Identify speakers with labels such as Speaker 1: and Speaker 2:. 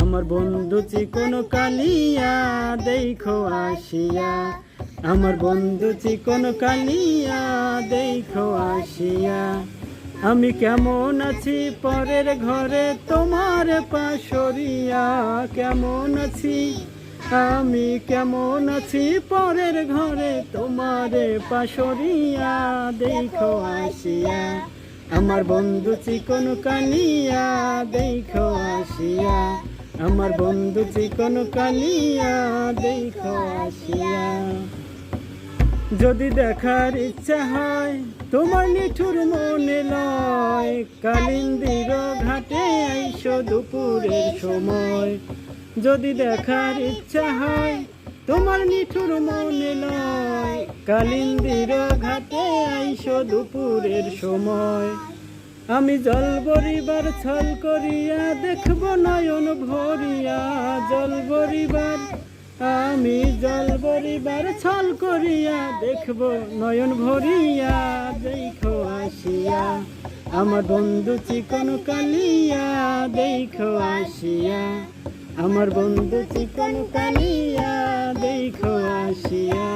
Speaker 1: আমার বন্ধু চিকন কালিয়া দেখো আসিয়া, আমার বন্ধু চিকন কালিয়া দেখো আসিয়া। আমি কেমন আছি পরের ঘরে তোমার পাশরিয়া, কেমন আছি আমি কেমন আছি পরের ঘরে তোমার পাশরিয়া দেখো আসিয়া। আমার বন্ধু চিকন কালিয়া দেখো আসিয়া, আমার বন্ধু চিকন কালিয়া দেখো আসিয়া। যদি দেখার ইচ্ছা হয় তোমার নিঠুর মনে লয়, কালিন্দির ঘাটে আইসো দুপুরের সময়। যদি দেখার ইচ্ছা হয় তোমার নিঠুর মনে লয়, কালিন্দির ঘাটে আইসো দুপুরের সময়। আমি জল ভরিবার ছল করিয়া দেখব নয়ন ভরিয়া, জল ভরিবার আমি জল ভরিবার ছল করিয়া দেখব নয়ন ভরিয়া দেখো আসিয়া। আমার বন্ধু চিকন কালিয়া দেখো আসিয়া, আমার বন্ধু চিকন কালিয়া দেখো আসিয়া।